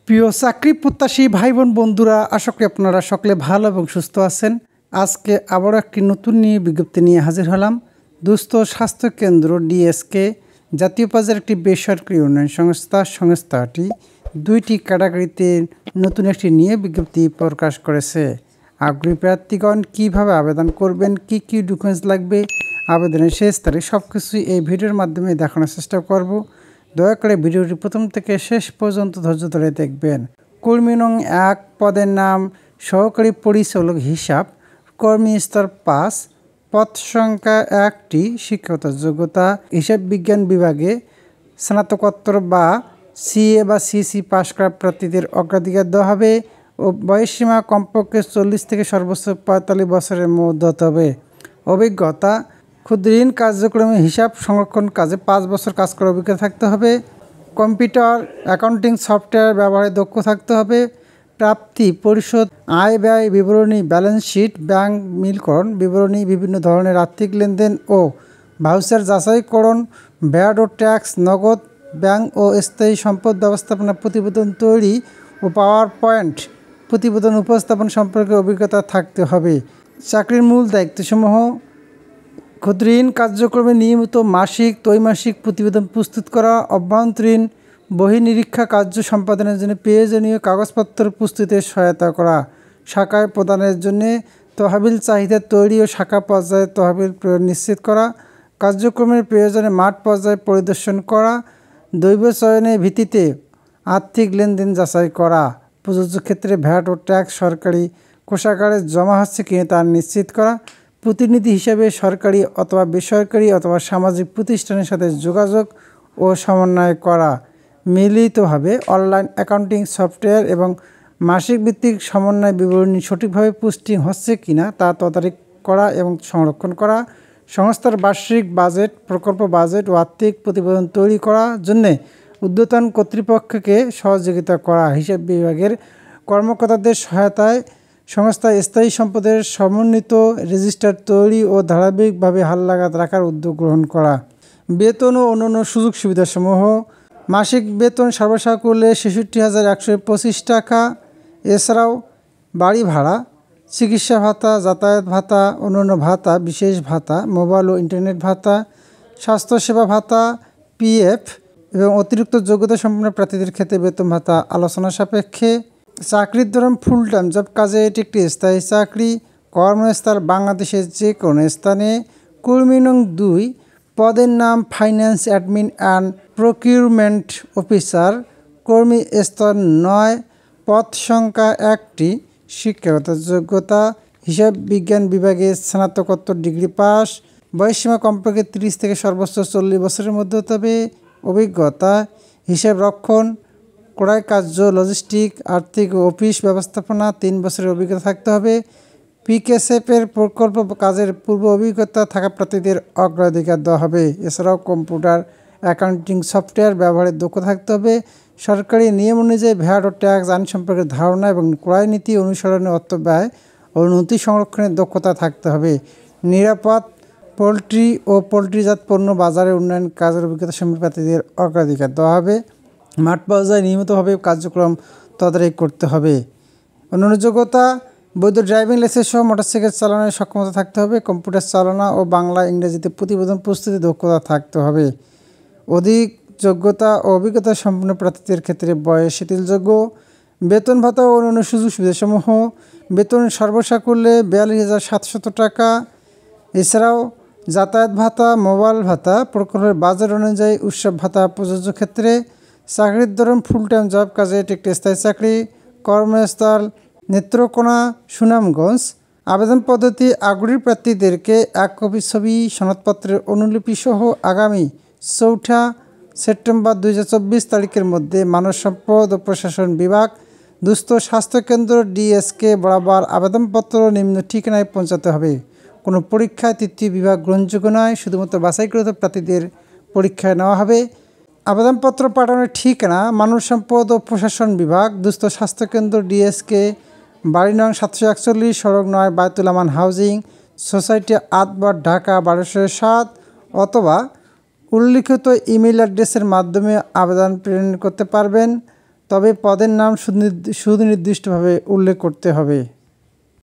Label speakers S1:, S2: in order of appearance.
S1: প্রিয় চাকরি প্রত্যাশী ভাই বোন বন্ধুরা, আশা করি আপনারা সকলে ভালো এবং সুস্থ আছেন। আজকে আবারও একটি নতুন বিজ্ঞপ্তি নিয়ে হাজির হলাম। দুস্থ স্বাস্থ্য কেন্দ্র ডিএসকে জাতীয় পর্যায়ের একটি বেসরকারি উন্নয়ন সংস্থাটি দুইটি ক্যাটাগরিতে নতুন একটি বিজ্ঞপ্তি প্রকাশ করেছে। আগ্রহী প্রার্থীগণ কীভাবে আবেদন করবেন, কি কি ডকুমেন্টস লাগবে, আবেদনের শেষ তারিখ, সব কিছুই এই ভিডিওর মাধ্যমে দেখানোর চেষ্টা করব। দয়া করে ভিডিওটি প্রথম থেকে শেষ পর্যন্ত ধৈর্য ধরে দেখবেন। কর্মী নং 1 পদের নাম সহকারী পরিচালক হিসাব, কর্মী স্তর 5, পদ সংখ্যা 1টি, শিক্ষাগত যোগ্যতা হিসাব বিজ্ঞান বিভাগে স্নাতকোত্তর বা সিএ বা সিসি পাশ করা প্রার্থীদের অগ্রাধিকার দেওয়া হবে ও বয়সসীমা কমপক্ষে 40 থেকে সর্বোচ্চ 45 বছরের মধ্যে হতে হবে। অভিজ্ঞতা: ক্ষুদ্র ঋণ কার্যক্রমে হিসাব সংরক্ষণ কাজে 5 বছর কাজ করার অভিজ্ঞতা থাকতে হবে। কম্পিউটার অ্যাকাউন্টিং সফটওয়্যার ব্যবহারে দক্ষ থাকতে হবে। প্রাপ্তি: পরিশোধ, আয় ব্যয় বিবরণী, ব্যালেন্স শিট, ব্যাংক মিলকরণ বিবরণী, বিভিন্ন ধরনের আর্থিক লেনদেন ও ভাউচার যাচাইকরণ, ভ্যাট ও ট্যাক্স, নগদ, ব্যাংক ও স্থায়ী সম্পদ ব্যবস্থাপনা প্রতিবেদন তৈরি ও পাওয়ার পয়েন্ট প্রতিবেদন উপস্থাপন সম্পর্কে অভিজ্ঞতা থাকতে হবে। চাকরির মূল দায়িত্বসমূহ: ক্ষুদ্র ঋণ কার্যক্রমে নিয়মিত মাসিক, ত্রৈমাসিক প্রতিবেদন প্রস্তুত করা, অভ্যন্তরীণ বহির্নিরীক্ষা কার্য সম্পাদনের জন্য প্রয়োজনীয় কাগজপত্র প্রস্তুতে সহায়তা করা, শাখায় প্রদানের জন্য তহবিল চাহিদা তৈরি ও শাখা পর্যায়ে তহবিল প্রয়োগ নিশ্চিত করা, কার্যক্রমের প্রয়োজনে মাঠ পর্যায়ে পরিদর্শন করা, দৈব চয়নের ভিত্তিতে আর্থিক লেনদেন যাচাই করা, প্রযোজ্য ক্ষেত্রে ভ্যাট ও ট্যাক্স সরকারি কোষাগারে জমা হচ্ছে কিনা তা নিশ্চিত করা, প্রতিনিধি হিসেবে সরকারি অথবা বেসরকারি অথবা সামাজিক প্রতিষ্ঠানের সাথে যোগাযোগ ও সমন্বয় করা, মিলিতভাবে অনলাইন অ্যাকাউন্টিং সফটওয়্যার এবং মাসিক ভিত্তিক সমন্বয় বিবরণী সঠিকভাবে পোস্টিং হচ্ছে কিনা তা তদারকি করা এবং সংরক্ষণ করা, সংস্থার বার্ষিক বাজেট, প্রকল্প বাজেট ও আর্থিক প্রতিবেদন তৈরি করার জন্যে ঊর্ধ্বতন কর্তৃপক্ষকে সহযোগিতা করা, হিসাব বিভাগের কর্মকর্তাদের সহায়তায় সংস্থায় স্থায়ী সম্পদের সমন্বিত রেজিস্টার তৈরি ও ধারাবাহিকভাবে হালনাগাদ রাখার উদ্যোগ গ্রহণ করা। বেতন ও অন্যান্য সুযোগ সুবিধাসমূহ: মাসিক বেতন সর্বসাকুল্যে ৬৬,১২৫ টাকা। এছাড়াও বাড়ি ভাড়া, চিকিৎসা ভাতা, যাতায়াত ভাতা, অন্যান্য ভাতা, বিশেষ ভাতা, মোবাইল ও ইন্টারনেট ভাতা, স্বাস্থ্যসেবা ভাতা, পিএফ এবং অতিরিক্ত যোগ্যতা সম্পন্ন প্রার্থীদের ক্ষেত্রে বেতন ভাতা আলোচনা সাপেক্ষে। চাকরির ধরন ফুল টাইম জব, কাজে এটি একটি স্থায়ী চাকরি। কর্মস্থল বাংলাদেশের যে কোনো স্থানে। কর্মী নং 2 পদের নাম finance admin and procurement officer, কর্মী স্তর 9, পদ সংখ্যা 1টি, শিক্ষাগত যোগ্যতা হিসাব বিজ্ঞান বিভাগে স্নাতকোত্তর ডিগ্রি পাস, বয়সসীমা কমপক্ষে 30 থেকে সর্বোচ্চ 40 বছরের মধ্যে হতে হবে। অভিজ্ঞতা: হিসাব রক্ষণ, ক্রয় কার্য, লজিস্টিক, আর্থিক ও অফিস ব্যবস্থাপনা 3 বছরের অভিজ্ঞতা থাকতে হবে। পিকেএসএফের প্রকল্প কাজের পূর্ব অভিজ্ঞতা থাকা প্রার্থীদের অগ্রাধিকার দেওয়া হবে। এছাড়াও কম্পিউটার অ্যাকাউন্টিং সফটওয়্যার ব্যবহারে দক্ষ থাকতে হবে। সরকারি নিয়ম অনুযায়ী ভ্যাট ও ট্যাক্স আইন সম্পর্কে ধারণা এবং ক্রয় নীতি অনুসরণে অর্থ ব্যয় ও নথি সংরক্ষণের দক্ষতা থাকতে হবে। নিরাপদ পোলট্রি ও পোলট্রিজাত পণ্য বাজারে উন্নয়ন কাজের অভিজ্ঞতা সম্পন্ন প্রার্থীদের অগ্রাধিকার দেওয়া হবে। মাঠ পর্যায়ে নিয়মিতভাবে কার্যক্রম তদারকি করতে হবে। অন্যান্য যোগ্যতা: বৈধ ড্রাইভিং লাইসেন্স সহ মোটরসাইকেল চালানোর সক্ষমতা থাকতে হবে। কম্পিউটার চালনা ও বাংলা ইংরেজিতে প্রতিবেদন প্রস্তুতি দক্ষতা থাকতে হবে। অধিক যোগ্যতা ও অভিজ্ঞতা সম্পন্ন প্রার্থীদের ক্ষেত্রে বয়স শিথিলযোগ্য। বেতন ভাতা ও অন্যান্য সুযোগ সুবিধাসমূহ: বেতন সর্বসাকুল্যে 42,700 টাকা। এছাড়াও যাতায়াত ভাতা, মোবাইল ভাতা, প্রকল্পের বাজেট অনুযায়ী উৎসব ভাতা প্রযোজ্য ক্ষেত্রে। চাকরির ধরন ফুল টাইম জব, কাজে এটি একটি স্থায়ী চাকরি। কর্মস্থল নেত্রকোনা, সুনামগঞ্জ। আবেদন পদ্ধতি: আগ্রহী প্রার্থীদেরকে 1 কপি ছবি, সনদপত্রের অনুলিপি সহ আগামী 4 সেপ্টেম্বর 2024 তারিখের মধ্যে মানব সম্পদ ও প্রশাসন বিভাগ, দুস্থ স্বাস্থ্যকেন্দ্র ডিএসকে বরাবর আবেদনপত্র নিম্ন ঠিকানায় পৌঁছাতে হবে। কোনো পরীক্ষায় তৃতীয় বিভাগ গ্রহণযোগ্য নয়, শুধুমাত্র বাছাইকৃত প্রার্থীদের পরীক্ষায় নেওয়া হবে। আবেদনপত্র পাঠানোর ঠিকানা: মানব সম্পদ ও প্রশাসন বিভাগ, দুস্থ স্বাস্থ্যকেন্দ্র ডিএসকে, বাড়ি নং 741, সড়ক 9, বায়তুল আমান হাউজিং সোসাইটি, আটবার, ঢাকা 1207, অথবা উল্লিখিত ইমেল অ্যাড্রেসের মাধ্যমে আবেদন প্রেরণ করতে পারবেন। তবে পদের নাম সুনির্দিষ্টভাবে উল্লেখ করতে হবে।